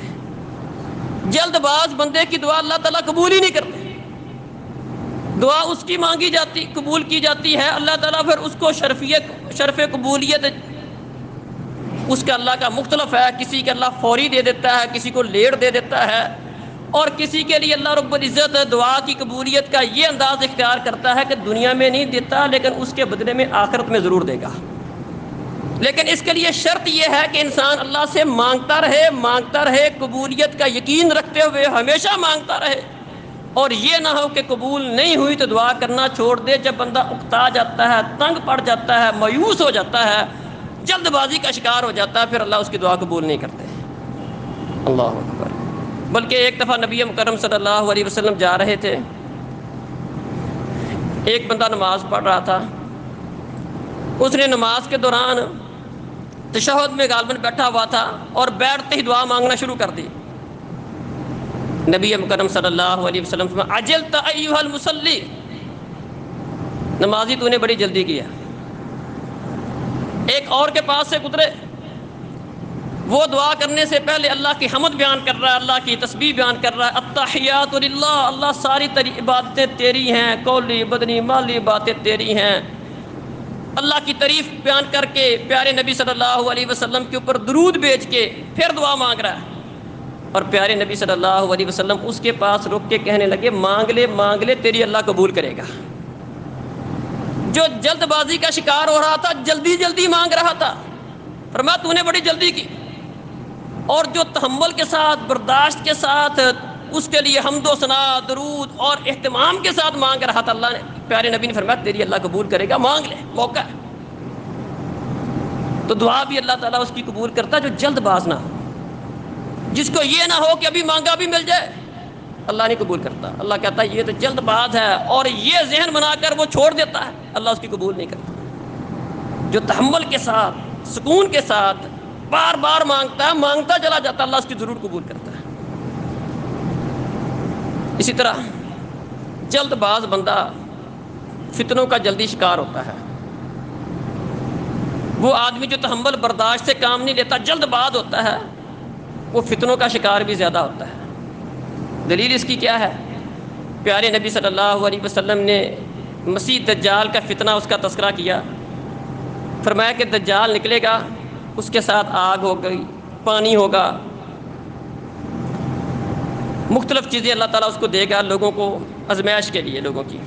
Speaker 1: جلد باز بندے کی دعا اللہ تعالیٰ قبول ہی نہیں کرتے۔ دعا اس کی مانگی جاتی، قبول کی جاتی ہے، اللہ تعالیٰ پھر اس کو شرف قبولیت اس کا اللہ کا مختلف ہے۔ کسی کے اللہ فوری دے دیتا ہے، کسی کو لیٹ دے دیتا ہے، اور کسی کے لیے اللہ رب العزت دعا کی قبولیت کا یہ انداز اختیار کرتا ہے کہ دنیا میں نہیں دیتا، لیکن اس کے بدلے میں آخرت میں ضرور دے گا۔ لیکن اس کے لیے شرط یہ ہے کہ انسان اللہ سے مانگتا رہے، قبولیت کا یقین رکھتے ہوئے ہمیشہ مانگتا رہے، اور یہ نہ ہو کہ قبول نہیں ہوئی تو دعا کرنا چھوڑ دے۔ جب بندہ اکتا جاتا ہے، تنگ پڑ جاتا ہے، مایوس ہو جاتا ہے، جلد بازی کا شکار ہو جاتا ہے، پھر اللہ اس کی دعا قبول نہیں کرتے۔ اللہ اکبر۔ بلکہ ایک دفعہ نبی مکرم صلی اللہ علیہ وسلم جا رہے تھے، ایک بندہ نماز پڑھ رہا تھا، اس نے نماز کے دوران تشہد میں غالباً بیٹھا ہوا تھا اور بیٹھتے ہی دعا مانگنا شروع کر دی۔ نبی مکرم صلی اللہ علیہ وسلم فرمایا عجلت ایھا المصلی، نمازی تو نے بڑی جلدی کیا۔ ایک اور کے پاس سے گزرے، وہ دعا کرنے سے پہلے اللہ کی حمد بیان کر رہا ہے، اللہ کی تسبیح بیان کر رہا ہے، التحیات للہ، اللہ ساری عبادتیں تیری ہیں، قولی بدنی مالی باتیں تیری ہیں۔ اللہ کی تعریف بیان کر کے پیارے نبی صلی اللہ علیہ وسلم کے اوپر درود بھیج کے پھر دعا مانگ رہا ہے، اور پیارے نبی صلی اللہ علیہ وسلم اس کے پاس رک کے کہنے لگے مانگ لے تیری اللہ قبول کرے گا۔ جو جلد بازی کا شکار ہو رہا تھا، جلدی مانگ رہا تھا، فرمایا تو نے بڑی جلدی کی، اور جو تحمل کے ساتھ، برداشت کے ساتھ اس کے لیے حمد و ثنا، درود اور اہتمام کے ساتھ مانگ رہا تھا، اللہ نے پیارے نبی نے فرمایا تیری اللہ قبول کرے گا، مانگ لے، موقع ہے۔ تو دعا بھی اللہ تعالیٰ اس کی قبول کرتا ہے جو جلد باز نہ ہو، جس کو یہ نہ ہو کہ ابھی مانگا بھی مل جائے، اللہ نہیں قبول کرتا۔ اللہ کہتا ہے یہ تو جلد باز ہے، اور یہ ذہن بنا کر وہ چھوڑ دیتا ہے، اللہ اس کی قبول نہیں کرتا۔ جو تحمل کے ساتھ، سکون کے ساتھ بار بار مانگتا ہے، مانگتا چلا جاتا ہے، اللہ اس کی ضرور قبول کرتا ہے۔ اسی طرح جلد باز بندہ فتنوں کا جلدی شکار ہوتا ہے۔ وہ آدمی جو تحمل برداشت سے کام نہیں لیتا، جلد باز ہوتا ہے، وہ فتنوں کا شکار بھی زیادہ ہوتا ہے۔ دلیل اس کی کیا ہے؟ پیارے نبی صلی اللہ علیہ وسلم نے مسیح دجال کا فتنہ، اس کا تذکرہ کیا، فرمایا کہ دجال نکلے گا، اس کے ساتھ آگ ہوگی، پانی ہوگا، مختلف چیزیں اللہ تعالیٰ اس کو دے گا لوگوں کو آزمائش کے لیے، لوگوں کی۔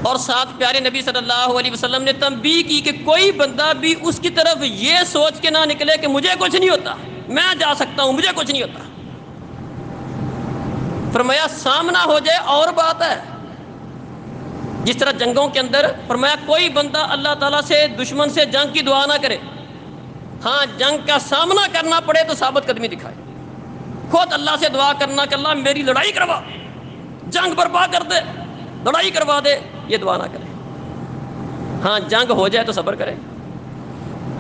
Speaker 1: اور ساتھ پیارے نبی صلی اللہ علیہ وسلم نے تنبیہ کی کہ کوئی بندہ بھی اس کی طرف یہ سوچ کے نہ نکلے کہ مجھے کچھ نہیں ہوتا، میں جا سکتا ہوں، مجھے کچھ نہیں ہوتا۔ فرمایا سامنا ہو جائے اور بات ہے، جس طرح جنگوں کے اندر فرمایا کوئی بندہ اللہ تعالیٰ سے دشمن سے جنگ کی دعا نہ کرے، ہاں جنگ کا سامنا کرنا پڑے تو ثابت قدمی دکھائے، خود اللہ سے دعا کرنا کہ اللہ میری لڑائی کروا، جنگ برپا کر دے، لڑائی کروا دے، یہ دعا نہ کرے۔ ہاں جنگ ہو جائے تو صبر کرے،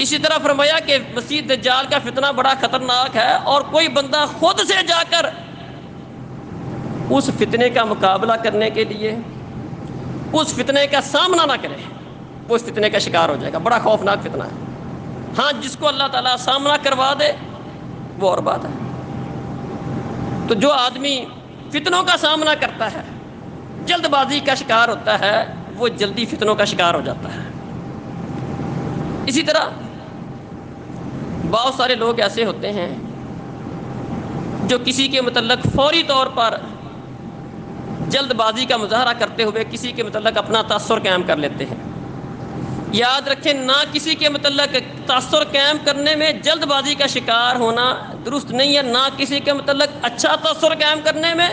Speaker 1: اسی طرح فرمایا کہ مسیح دجال کا فتنہ بڑا خطرناک ہے، اور کوئی بندہ خود سے جا کر اس فتنے کا مقابلہ کرنے کے لیے اس فتنے کا سامنا نہ کرے، وہ اس فتنے کا شکار ہو جائے گا۔ بڑا خوفناک فتنہ ہے۔ ہاں، جس کو اللہ تعالیٰ سامنا کروا دے وہ اور بات ہے۔ تو جو آدمی فتنوں کا سامنا کرتا ہے، جلد بازی کا شکار ہوتا ہے، وہ جلدی فتنوں کا شکار ہو جاتا ہے۔ اسی طرح بہت سارے لوگ ایسے ہوتے ہیں جو کسی کے متعلق فوری طور پر جلد بازی کا مظاہرہ کرتے ہوئے کسی کے متعلق اپنا تاثر قائم کر لیتے ہیں۔ یاد رکھیں، نہ کسی کے متعلق تاثر قائم کرنے میں جلد بازی کا شکار ہونا درست نہیں ہے، نہ کسی کے متعلق اچھا تاثر قائم کرنے میں،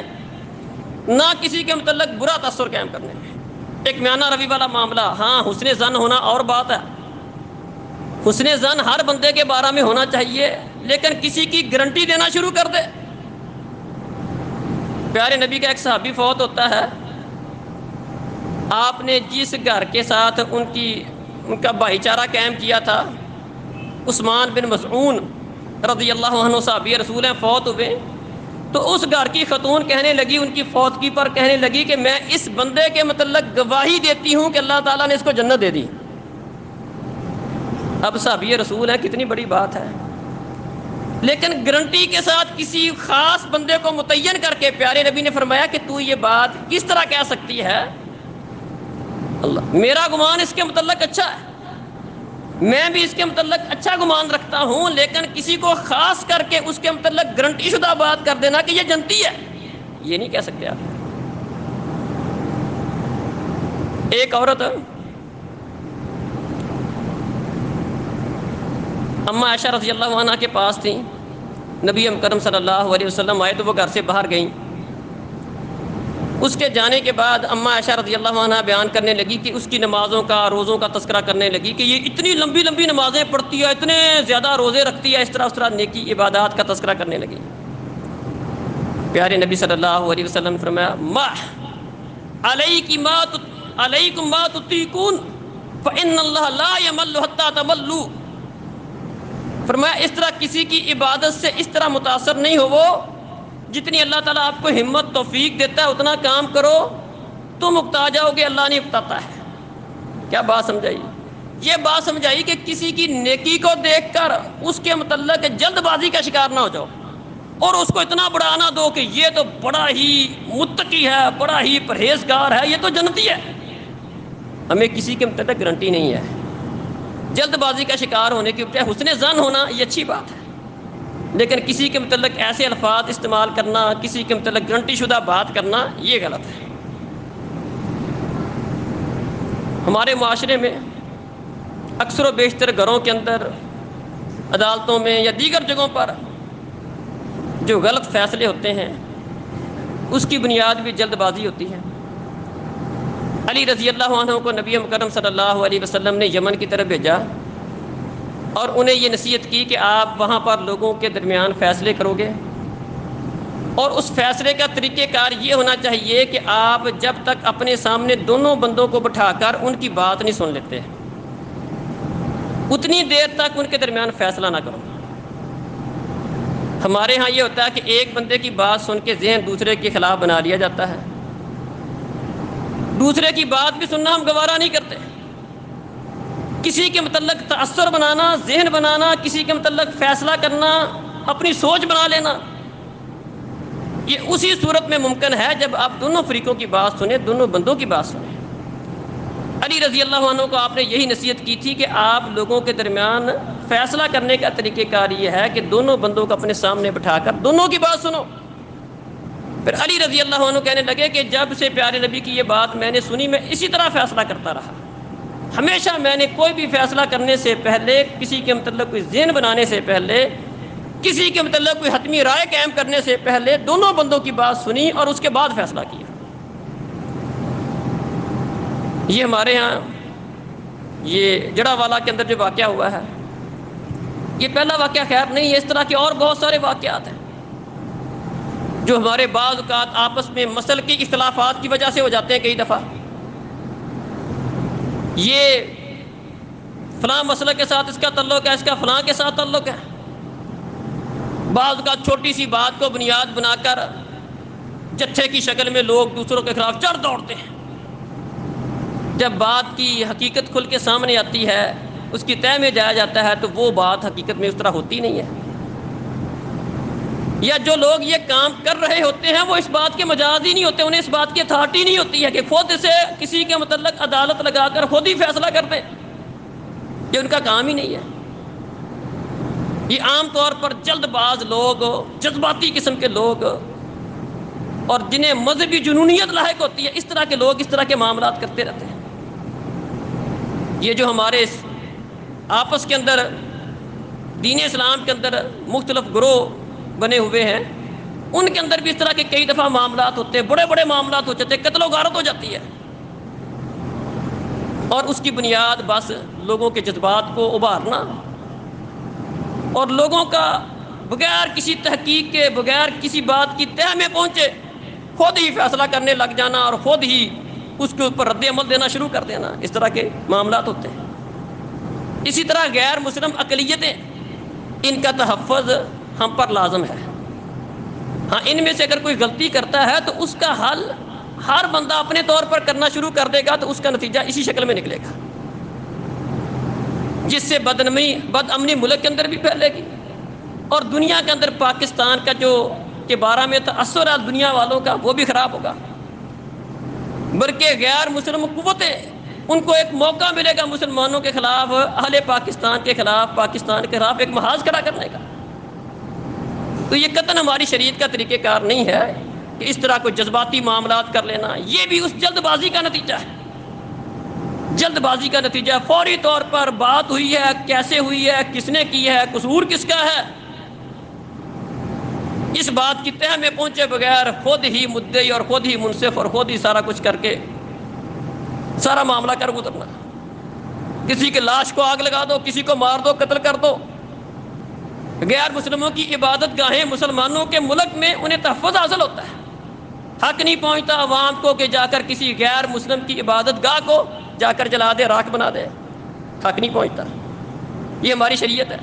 Speaker 1: نہ کسی کے متعلق برا تاثر قائم کرنے میں۔ ایک میانہ روی والا معاملہ۔ ہاں، حسن ظن ہونا اور بات ہے، حسن ظن ہر بندے کے بارے میں ہونا چاہیے، لیکن کسی کی گارنٹی دینا شروع کر دے۔ پیارے نبی کا ایک صحابی فوت ہوتا ہے، آپ نے جس گھر کے ساتھ ان کا بھائی چارہ قائم کیا تھا، عثمان بن مظعون رضی اللہ عنہ صحابی رسول ہیں، فوت ہوئے، تو اس گھر کی خاتون کہنے لگی، ان کی فوتگی پر کہنے لگی کہ میں اس بندے کے متعلق گواہی دیتی ہوں کہ اللہ تعالیٰ نے اس کو جنت دے دی۔ اب صحابی رسول ہیں، کتنی بڑی بات ہے، لیکن گارنٹی کے ساتھ کسی خاص بندے کو متعین کر کے پیارے نبی نے فرمایا کہ تو یہ بات کس طرح کہہ سکتی ہے؟ اللہ، میرا گمان اس کے متعلق اچھا ہے، میں بھی اس کے متعلق اچھا گمان رکھتا ہوں، لیکن کسی کو خاص کر کے اس کے متعلق گارنٹی شدہ بات کر دینا کہ یہ جنتی ہے، یہ نہیں کہہ سکتے آپ۔ ایک عورت اماں عائشہ رضی اللہ عنہ کے پاس تھیں، نبی مکرم صلی اللہ علیہ وسلم آئے تو وہ گھر سے باہر گئیں۔ اس کے جانے کے بعد اماں عائشہ رضی اللہ عنہ بیان کرنے لگی کہ اس کی نمازوں کا، روزوں کا تذکرہ کرنے لگی کہ یہ اتنی لمبی لمبی نمازیں پڑھتی ہے، اتنے زیادہ روزے رکھتی ہے، اس طرح نیکی عبادات کا تذکرہ کرنے لگی۔ پیارے نبی صلی اللہ علیہ وسلم نے فرمایا، ما علیکم ما تطیقون فإن اللہ لا یمل حتی تملوا۔ فرمایا، اس طرح کسی کی عبادت سے اس طرح متاثر نہیں ہو، جتنی اللہ تعالیٰ آپ کو ہمت توفیق دیتا ہے اتنا کام کرو، تم اکتا جاؤ گے، اللہ نہیں اکتاتا ہے۔ کیا بات سمجھائی؟ یہ بات سمجھائی کہ کسی کی نیکی کو دیکھ کر اس کے متعلق جلد بازی کا شکار نہ ہو جاؤ، اور اس کو اتنا بڑھانا دو کہ یہ تو بڑا ہی متقی ہے، بڑا ہی پرہیزگار ہے، یہ تو جنتی ہے۔ ہمیں کسی کے متعلق گارنٹی نہیں ہے۔ جلد بازی کا شکار ہونے کی بجائے حسن ظن ہونا یہ اچھی بات ہے، لیکن کسی کے متعلق ایسے الفاظ استعمال کرنا، کسی کے متعلق گارنٹی شدہ بات کرنا، یہ غلط ہے۔ ہمارے معاشرے میں اکثر و بیشتر گھروں کے اندر، عدالتوں میں یا دیگر جگہوں پر جو غلط فیصلے ہوتے ہیں اس کی بنیاد بھی جلد بازی ہوتی ہے۔ علی رضی اللہ عنہ کو نبی مکرم صلی اللہ علیہ وسلم نے یمن کی طرف بھیجا اور انہیں یہ نصیحت کی کہ آپ وہاں پر لوگوں کے درمیان فیصلے کرو گے، اور اس فیصلے کا طریقہ کار یہ ہونا چاہیے کہ آپ جب تک اپنے سامنے دونوں بندوں کو بٹھا کر ان کی بات نہیں سن لیتے، اتنی دیر تک ان کے درمیان فیصلہ نہ کرو۔ ہمارے ہاں یہ ہوتا ہے کہ ایک بندے کی بات سن کے ذہن دوسرے کے خلاف بنا لیا جاتا ہے، دوسرے کی بات بھی سننا ہم گوارا نہیں کرتے۔ کسی کے متعلق تأثر بنانا، ذہن بنانا، کسی کے متعلق فیصلہ کرنا، اپنی سوچ بنا لینا، یہ اسی صورت میں ممکن ہے جب آپ دونوں فریقوں کی بات سنیں، دونوں بندوں کی بات سنیں۔ علی رضی اللہ عنہ کو آپ نے یہی نصیحت کی تھی کہ آپ لوگوں کے درمیان فیصلہ کرنے کا طریقہ کار یہ ہے کہ دونوں بندوں کو اپنے سامنے بٹھا کر دونوں کی بات سنو۔ پھر علی رضی اللہ عنہ کہنے لگے کہ جب سے پیارے نبی کی یہ بات میں نے سنی، میں اسی طرح فیصلہ کرتا رہا۔ ہمیشہ میں نے کوئی بھی فیصلہ کرنے سے پہلے، کسی کے متعلق کوئی ذہن بنانے سے پہلے، کسی کے متعلق کوئی حتمی رائے قائم کرنے سے پہلے دونوں بندوں کی بات سنی اور اس کے بعد فیصلہ کیا۔ یہ ہمارے ہاں یہ جڑا والا کے اندر جو واقعہ ہوا ہے، یہ پہلا واقعہ خیر نہیں ہے، اس طرح کے اور بہت سارے واقعات ہیں جو ہمارے بعض اوقات آپس میں مسلکی اختلافات کی وجہ سے ہو جاتے ہیں۔ کئی دفعہ یہ فلاں مسئلہ کے ساتھ اس کا تعلق ہے، اس کا فلاں کے ساتھ تعلق ہے۔ بعض کا چھوٹی سی بات کو بنیاد بنا کر جتھے کی شکل میں لوگ دوسروں کے خلاف چڑھ دوڑتے ہیں۔ جب بات کی حقیقت کھل کے سامنے آتی ہے، اس کی تہہ میں جایا جاتا ہے، تو وہ بات حقیقت میں اس طرح ہوتی نہیں ہے، یا جو لوگ یہ کام کر رہے ہوتے ہیں وہ اس بات کے مجاز ہی نہیں ہوتے، انہیں اس بات کی اتھارٹی نہیں ہوتی ہے کہ خود سے کسی کے متعلق عدالت لگا کر خود ہی فیصلہ کر دیں، یہ ان کا کام ہی نہیں ہے۔ یہ عام طور پر جلد باز لوگ، جذباتی قسم کے لوگ، اور جنہیں مذہبی جنونیت لاحق ہوتی ہے، اس طرح کے لوگ اس طرح کے معاملات کرتے رہتے ہیں۔ یہ جو ہمارے آپس کے اندر دین اسلام کے اندر مختلف گروہ بنے ہوئے ہیں، ان کے اندر بھی اس طرح کے کئی دفعہ معاملات ہوتے ہیں، بڑے بڑے معاملات ہو جاتے ہیں، قتل و غارت ہو جاتی ہے، اور اس کی بنیاد بس لوگوں کے جذبات کو ابھارنا اور لوگوں کا بغیر کسی تحقیق کے، بغیر کسی بات کی تہہ میں پہنچے خود ہی فیصلہ کرنے لگ جانا اور خود ہی اس کے اوپر رد عمل دینا شروع کر دینا، اس طرح کے معاملات ہوتے ہیں۔ اسی طرح غیر مسلم اقلیتیں، ان کا تحفظ ہم پر لازم ہے۔ ہاں، ان میں سے اگر کوئی غلطی کرتا ہے تو اس کا حل ہر بندہ اپنے طور پر کرنا شروع کر دے گا تو اس کا نتیجہ اسی شکل میں نکلے گا، جس سے بد امنی ملک کے اندر بھی پھیلے گی، اور دنیا کے اندر پاکستان کا جو کے بارے میں تاثر ہے دنیا والوں کا، وہ بھی خراب ہوگا، بلکہ غیر مسلم قوتیں، ان کو ایک موقع ملے گا مسلمانوں کے خلاف، اہل پاکستان کے خلاف، پاکستان کے خلاف ایک محاذ کھڑا کرنے کا۔ تو یہ قطعاً ہماری شریعت کا طریقہ کار نہیں ہے کہ اس طرح کوئی جذباتی معاملات کر لینا، یہ بھی اس جلد بازی کا نتیجہ ہے۔ جلد بازی کا نتیجہ فوری طور پر بات ہوئی ہے، کیسے ہوئی ہے، کس نے کی ہے، قصور کس کا ہے، اس بات کی تہہ میں پہنچے بغیر خود ہی مدعی اور خود ہی منصف اور خود ہی سارا کچھ کر کے سارا معاملہ کر گزرنا۔ کسی کی لاش کو آگ لگا دو، کسی کو مار دو، قتل کر دو۔ غیر مسلموں کی عبادت گاہیں مسلمانوں کے ملک میں انہیں تحفظ حاصل ہوتا ہے، حق نہیں پہنچتا عوام کو کہ جا کر کسی غیر مسلم کی عبادت گاہ کو جا کر جلا دے، راکھ بنا دے، حق نہیں پہنچتا، یہ ہماری شریعت ہے۔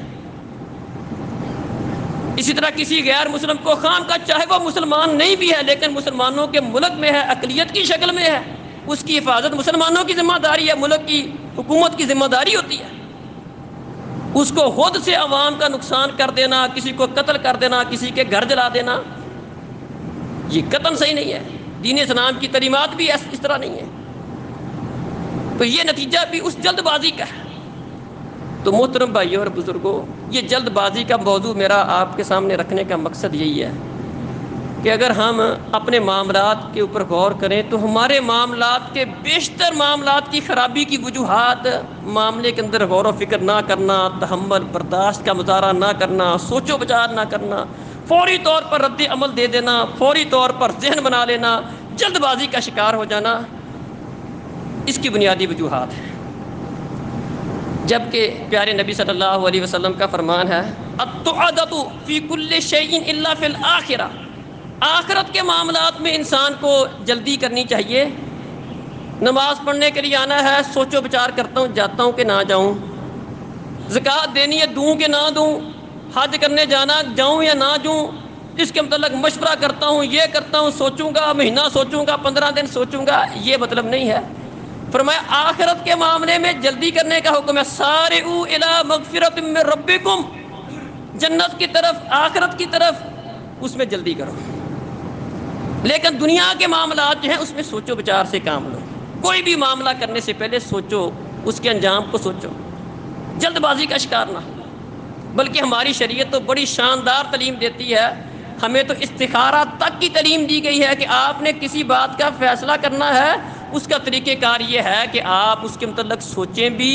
Speaker 1: اسی طرح کسی غیر مسلم کو خام کا، چاہے وہ مسلمان نہیں بھی ہے لیکن مسلمانوں کے ملک میں ہے، اقلیت کی شکل میں ہے، اس کی حفاظت مسلمانوں کی ذمہ داری ہے، ملک کی حکومت کی ذمہ داری ہوتی ہے۔ اس کو خود سے عوام کا نقصان کر دینا، کسی کو قتل کر دینا، کسی کے گھر جلا دینا، یہ قطعاً صحیح نہیں ہے، دین اسلام کی تعلیمات بھی اس طرح نہیں ہے۔ تو یہ نتیجہ بھی اس جلد بازی کا ہے۔ تو محترم بھائیوں اور بزرگوں، یہ جلد بازی کا موضوع میرا آپ کے سامنے رکھنے کا مقصد یہی ہے کہ اگر ہم اپنے معاملات کے اوپر غور کریں تو ہمارے معاملات کے بیشتر معاملات کی خرابی کی وجوہات، معاملے کے اندر غور و فکر نہ کرنا، تحمل برداشت کا مظاہرہ نہ کرنا، سوچ و بچار نہ کرنا، فوری طور پر رد عمل دے دینا، فوری طور پر ذہن بنا لینا، جلد بازی کا شکار ہو جانا، اس کی بنیادی وجوہات ہیں۔ جبکہ پیارے نبی صلی اللہ علیہ وسلم کا فرمان ہے، التعدۃ فی کل شیء الا فی الآخرہ، آخرت کے معاملات میں انسان کو جلدی کرنی چاہیے۔ نماز پڑھنے کے لیے آنا ہے، سوچ و بچار کرتا ہوں جاتا ہوں کہ نہ جاؤں، زکوٰۃ دینی ہے دوں کہ نہ دوں، حج کرنے جانا جاؤں یا نہ جاؤں، اس کے متعلق مشورہ کرتا ہوں، یہ کرتا ہوں، سوچوں گا، مہینہ سوچوں گا، 15 دن سوچوں گا، یہ مطلب نہیں ہے۔ فرمایا آخرت کے معاملے میں جلدی کرنے کا حکم ہے، سارعوا الی مغفرۃ من ربکم، جنت کی طرف، آخرت کی طرف، اس میں جلدی کرو۔ لیکن دنیا کے معاملات جو ہیں اس میں سوچو بچار سے کام لو، کوئی بھی معاملہ کرنے سے پہلے سوچو، اس کے انجام کو سوچو، جلد بازی کا شکار نہ ہو۔ بلکہ ہماری شریعت تو بڑی شاندار تعلیم دیتی ہے، ہمیں تو استخارہ تک کی تعلیم دی گئی ہے کہ آپ نے کسی بات کا فیصلہ کرنا ہے، اس کا طریقہ کار یہ ہے کہ آپ اس کے متعلق سوچیں بھی،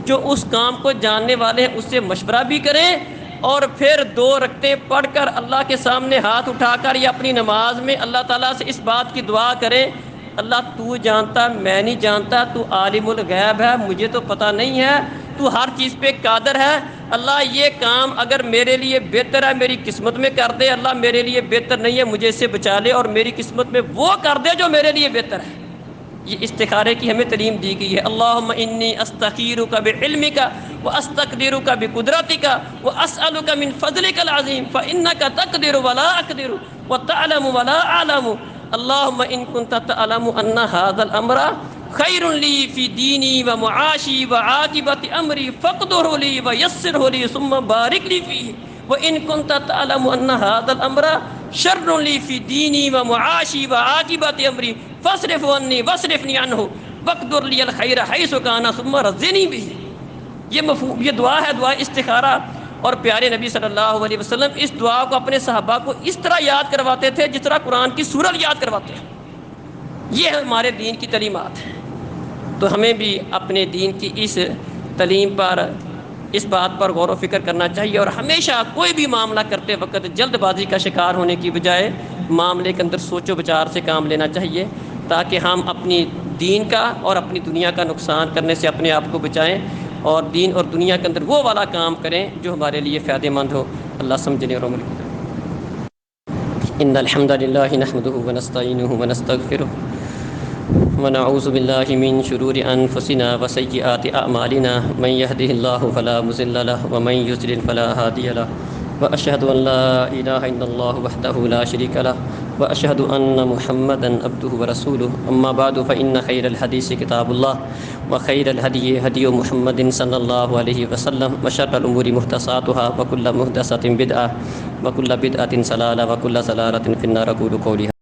Speaker 1: جو اس کام کو جاننے والے ہیں اس سے مشورہ بھی کریں، اور پھر 2 رکعتیں پڑھ کر اللہ کے سامنے ہاتھ اٹھا کر یا اپنی نماز میں اللہ تعالیٰ سے اس بات کی دعا کریں، اللہ تو جانتا، میں نہیں جانتا، تو عالم الغیب ہے، مجھے تو پتہ نہیں ہے، تو ہر چیز پہ قادر ہے، اللہ یہ کام اگر میرے لیے بہتر ہے میری قسمت میں کر دے، اللہ میرے لیے بہتر نہیں ہے مجھے اس سے بچا لے، اور میری قسمت میں وہ کر دے جو میرے لیے بہتر ہے۔ یہ استخارے کی ہمیں تعلیم دی گئی ہے. اللہم انی استخیرک بعلمک واستقدرک بقدرتک واسألک من فضلک العظیم فانک تقدر ولا اقدر وتعلم ولا اعلم. اللہم ان کنت تعلم ان هذا الامر خیر لی فی دینی ومعاشی وعاقبت امری فاقدره لی ویسره لی ثم بارک لی فیہ. وان کنت تعلم ان هذا الامر شر لی فی دینی ومعاشی وعاقبت امری فاصرف عنی واصرفنی عنہ واقدر لی الخیر حیث کان ثم رضنی بہ. یہ دعا ہے، دعا استخارہ. اور پیارے نبی صلی اللہ علیہ وسلم اس دعا کو اپنے صحابہ کو اس طرح یاد کرواتے تھے جس طرح قرآن کی سورت یاد کرواتے ہیں. یہ ہمارے دین کی تعلیمات ہیں. تو ہمیں بھی اپنے دین کی اس تعلیم پر، اس بات پر غور و فکر کرنا چاہیے، اور ہمیشہ کوئی بھی معاملہ کرتے وقت جلد بازی کا شکار ہونے کی بجائے معاملے کے اندر سوچ و بچار سے کام لینا چاہیے، تاکہ ہم اپنی دین کا اور اپنی دنیا کا نقصان کرنے سے اپنے آپ کو بچائیں، اور دین اور دنیا کے اندر وہ والا کام کریں جو ہمارے لیے فائدہ مند ہو. اللہ سمجھنے اور عمل کرے. ان الحمد للہ نحمده ونستعینه ونستغفره ونعوذ باللہ من شرور انفسنا وسیئات اعمالنا من يهده الله فلا مضل له ومن يضلل فلا هادي له واشهد ان لا اله الا الله وحده لا شريك له واشهد ان محمدا عبده ورسوله. اما بعد فان خير الحديث كتاب الله وخير الهدي هدي محمد صلى الله عليه وسلم وشر الامور محدثاتها وكل محدثة بدعة وكل بدعة ضلالة وكل ضلالة في النار. اقول قولي